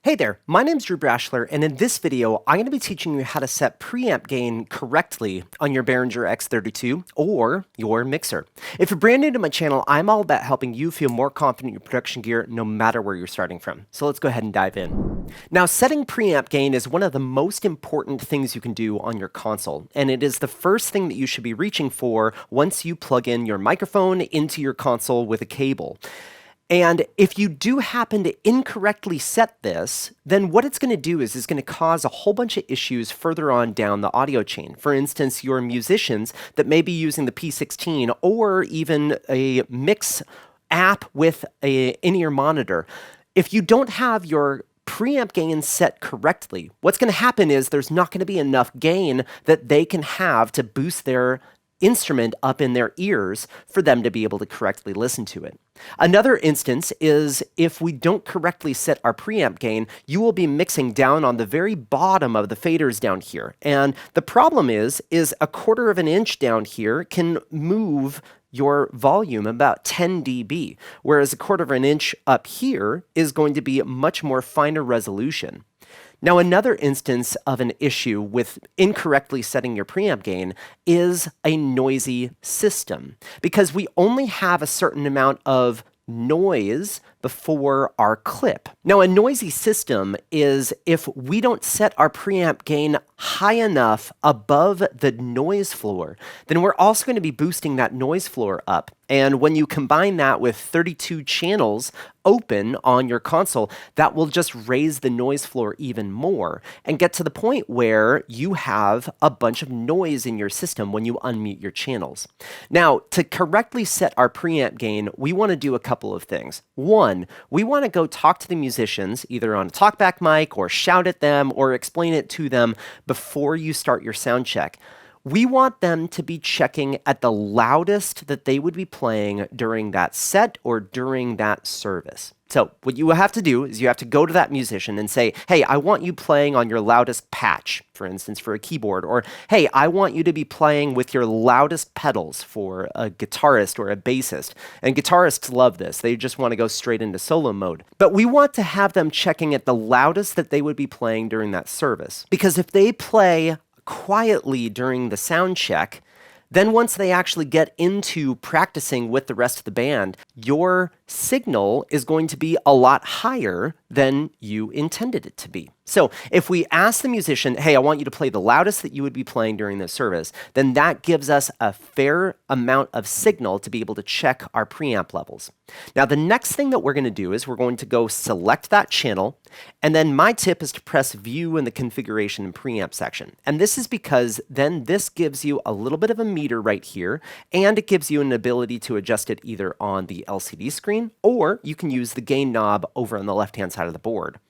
Hey there, my name's Drew Brashler, and in this video, I'm going to be teaching you how to set preamp gain correctly on your Behringer X32 or your mixer. If you're brand new to my channel, I'm all about helping you feel more confident in your production gear no matter where you're starting from. So let's go ahead and dive in. Now, setting preamp gain is one of the most important things you can do on your console, and it is the first thing that you should be reaching for once you plug in your microphone into your console with a cable. And if you do happen to incorrectly set this, then what it's going to do is it's going to cause a whole bunch of issues further on down the audio chain. For instance, your musicians that may be using the P16 or even a mix app with an in-ear monitor, if you don't have your preamp gain set correctly, what's going to happen is there's not going to be enough gain that they can have to boost their instrument up in their ears for them to be able to correctly listen to it. Another instance is if we don't correctly set our preamp gain, you will be mixing down on the very bottom of the faders down here. And the problem is a 1/4 of an inch down here can move your volume about 10 dB, whereas a 1/4 of an inch up here is going to be much more finer resolution. Now, another instance of an issue with incorrectly setting your preamp gain is a noisy system, because we only have a certain amount of noise before our clip. Now, a noisy system is if we don't set our preamp gain high enough above the noise floor, then we're also going to be boosting that noise floor up. And when you combine that with 32 channels open on your console, that will just raise the noise floor even more and get to the point where you have a bunch of noise in your system when you unmute your channels. Now, to correctly set our preamp gain, we want to do a couple of things. One, we want to go talk to the musicians, either on a talkback mic or shout at them or explain it to them before you start your sound check. We want them to be checking at the loudest that they would be playing during that set or during that service. So what you have to do is you have to go to that musician and say, hey, I want you playing on your loudest patch, for instance, for a keyboard, or hey, I want you to be playing with your loudest pedals for a guitarist or a bassist. And guitarists love this. They just want to go straight into solo mode. But we want to have them checking at the loudest that they would be playing during that service. Because if they play quietly during the sound check, then once they actually get into practicing with the rest of the band, your signal is going to be a lot higher than you intended it to be. So if we ask the musician, hey, I want you to play the loudest that you would be playing during this service, then that gives us a fair amount of signal to be able to check our preamp levels. Now, the next thing that we're going to do is we're going to go select that channel, and then my tip is to press View in the Configuration and Preamp section. And this is because then this gives you a little bit of a meter right here, and it gives you an ability to adjust it either on the LCD screen, or you can use the gain knob over on the left-hand side of the board.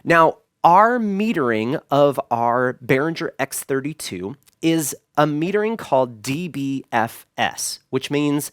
Now, our metering of our Behringer X32 is a metering called dBFS, which means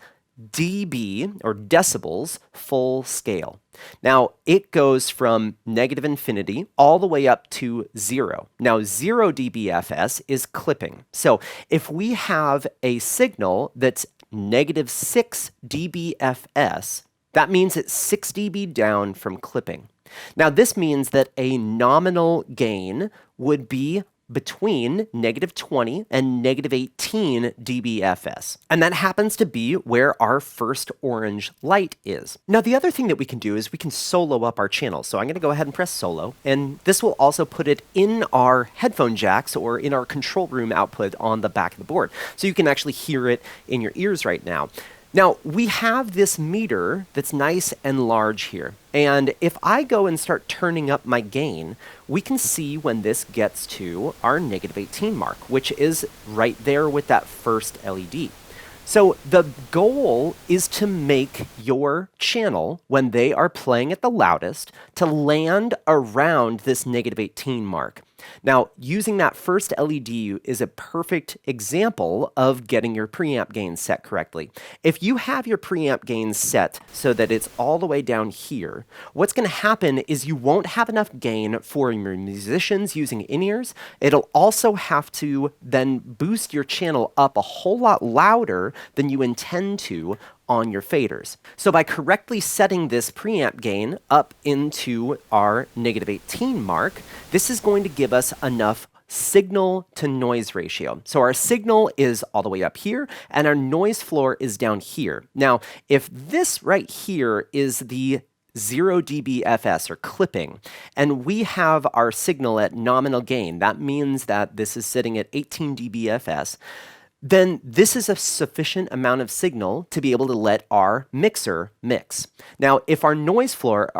dB, or decibels, full scale. Now, it goes from -infinity all the way up to 0. Now, 0 dBFS is clipping. So if we have a signal that's -6 dBFS, that means it's 6 dB down from clipping. Now, this means that a nominal gain would be between -20 and -18 dBFS. And that happens to be where our first orange light is. Now, the other thing that we can do is we can solo up our channel. So I'm going to go ahead and press solo, and this will also put it in our headphone jacks or in our control room output on the back of the board. So you can actually hear it in your ears right now. Now, we have this meter that's nice and large here. And if I go and start turning up my gain, we can see when this gets to our -18 mark, which is right there with that first LED. So the goal is to make your channel, when they are playing at the loudest, to land around this -18 mark. Now, using that first LED is a perfect example of getting your preamp gain set correctly. If you have your preamp gain set so that it's all the way down here, what's going to happen is you won't have enough gain for your musicians using in-ears. It'll also have to then boost your channel up a whole lot louder than you intend to on your faders. So by correctly setting this preamp gain up into our -18 mark, this is going to give us enough signal to noise ratio. So our signal is all the way up here and our noise floor is down here. Now, if this right here is the 0 dB FS or clipping, and we have our signal at nominal gain, that means that this is sitting at 18 dB FS, then this is a sufficient amount of signal to be able to let our mixer mix. Now, if our noise floor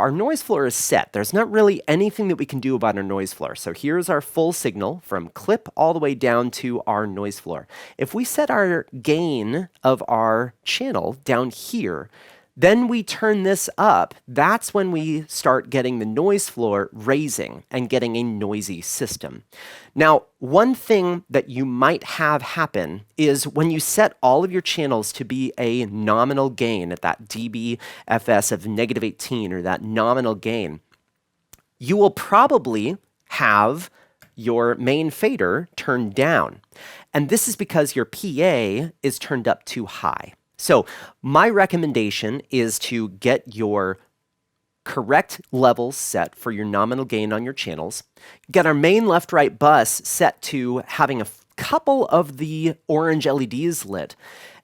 is set. There's not really anything that we can do about our noise floor. So here's our full signal from clip all the way down to our noise floor. If we set our gain of our channel down here, then we turn this up, that's when we start getting the noise floor raising and getting a noisy system. Now, one thing that you might have happen is when you set all of your channels to be a nominal gain at that dBFS of -18 or that nominal gain, you will probably have your main fader turned down. And this is because your PA is turned up too high. So my recommendation is to get your correct levels set for your nominal gain on your channels, get our main left-right bus set to having a couple of the orange LEDs lit,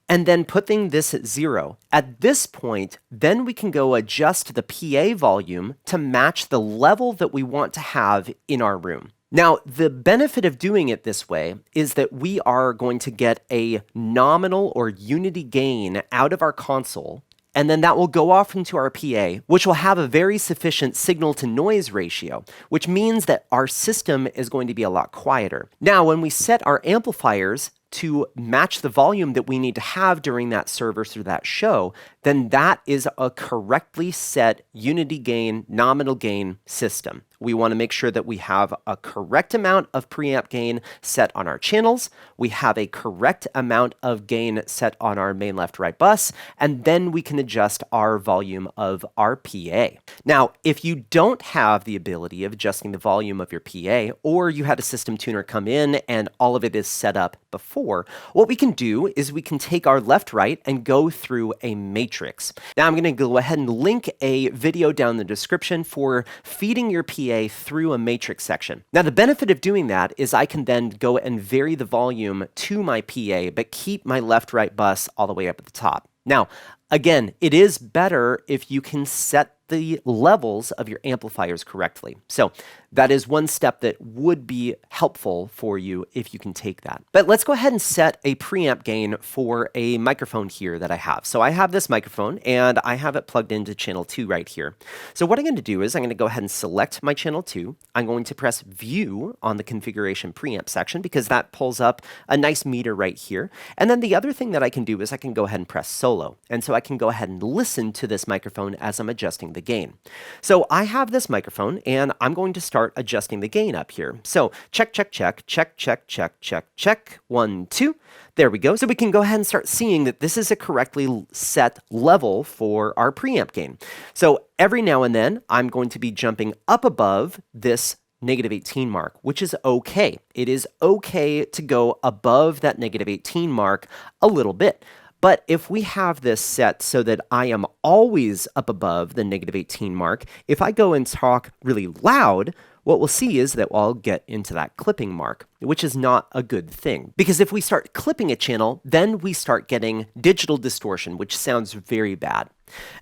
and then putting this at 0. At this point, then we can go adjust the PA volume to match the level that we want to have in our room. Now, the benefit of doing it this way is that we are going to get a nominal or unity gain out of our console, and then that will go off into our PA, which will have a very sufficient signal to noise ratio, which means that our system is going to be a lot quieter. Now, when we set our amplifiers to match the volume that we need to have during that service or that show, then that is a correctly set unity gain, nominal gain system. We want to make sure that we have a correct amount of preamp gain set on our channels, we have a correct amount of gain set on our main left-right bus, and then we can adjust our volume of our PA. Now, if you don't have the ability of adjusting the volume of your PA, or you had a system tuner come in and all of it is set up before, what we can do is we can take our left-right and go through a matrix. Now, I'm going to go ahead and link a video down in the description for feeding your PA through a matrix section. Now, the benefit of doing that is I can then go and vary the volume to my PA, but keep my left-right bus all the way up at the top. Now, again, it is better if you can set the levels of your amplifiers correctly. So that is one step that would be helpful for you if you can take that. But let's go ahead and set a preamp gain for a microphone here that I have. So I have this microphone and I have it plugged into channel 2 right here. So what I'm going to do is I'm going to go ahead and select my channel 2. I'm going to press view on the configuration preamp section because that pulls up a nice meter right here. And then the other thing that I can do is I can go ahead and press solo. And so I can go ahead and listen to this microphone as I'm adjusting the gain. So I have this microphone and I'm going to start adjusting the gain up here. So check, check, check, check, check, check, check, check, 1, 2. There we go. So we can go ahead and start seeing that this is a correctly set level for our preamp gain. So every now and then I'm going to be jumping up above this -18 mark, which is okay. It is okay to go above that -18 mark a little bit. But if we have this set so that I am always up above the -18 mark, if I go and talk really loud, what we'll see is that I'll get into that clipping mark, which is not a good thing. Because if we start clipping a channel, then we start getting digital distortion, which sounds very bad.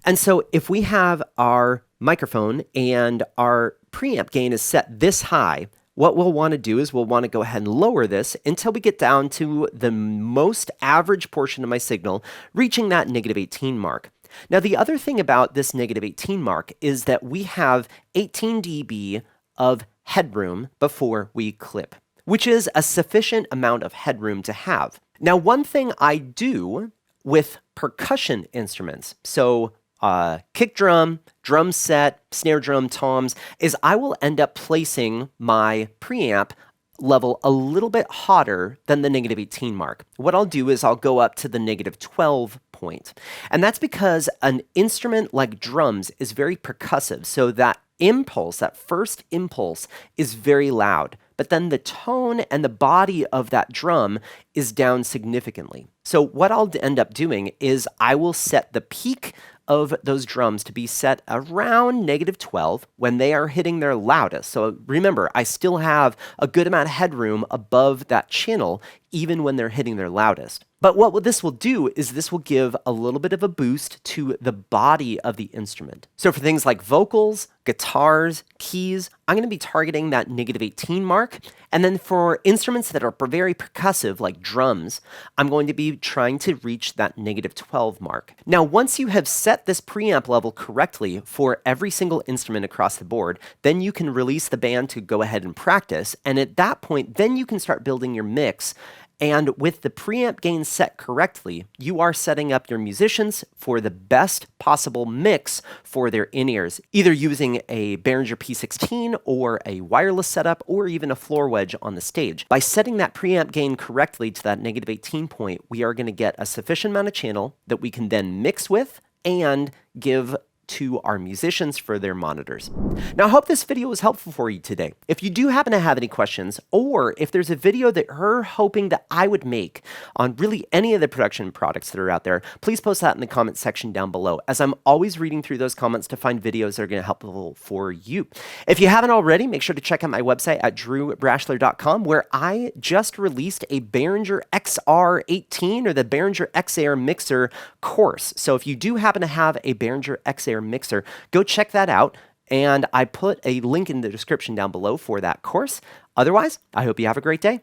And so if we have our microphone and our preamp gain is set this high, what we'll want to do is we'll want to go ahead and lower this until we get down to the most average portion of my signal, reaching that -18 mark. Now, the other thing about this -18 mark is that we have 18 dB of headroom before we clip, which is a sufficient amount of headroom to have. Now, one thing I do with percussion instruments, so kick drum, drum set, snare drum, toms, is I will end up placing my preamp level a little bit hotter than the -18 mark. What I'll do is I'll go up to the -12 point. And that's because an instrument like drums is very percussive, so that impulse, that first impulse, is very loud. But then the tone and the body of that drum is down significantly. So what I'll end up doing is I will set the peak of those drums to be set around -12 when they are hitting their loudest. So remember, I still have a good amount of headroom above that channel even when they're hitting their loudest. But what this will do is this will give a little bit of a boost to the body of the instrument. So for things like vocals, guitars, keys, I'm going to be targeting that -18 mark. And then for instruments that are very percussive, like drums, I'm going to be trying to reach that -12 mark. Now, once you have set this preamp level correctly for every single instrument across the board, then you can release the band to go ahead and practice. And at that point, then you can start building your mix. And with the preamp gain set correctly, you are setting up your musicians for the best possible mix for their in-ears, either using a Behringer P16 or a wireless setup or even a floor wedge on the stage. By setting that preamp gain correctly to that -18 point, we are going to get a sufficient amount of channel that we can then mix with and give to our musicians for their monitors. Now, I hope this video was helpful for you today. If you do happen to have any questions, or if there's a video that you're hoping that I would make on really any of the production products that are out there, please post that in the comment section down below, as I'm always reading through those comments to find videos that are going to help for you. If you haven't already, make sure to check out my website at drewbrashler.com, where I just released a Behringer XR18 or the Behringer X-Air mixer course. So if you do happen to have a Behringer X-Air mixer, go check that out, and I put a link in the description down below for that course. Otherwise, I hope you have a great day.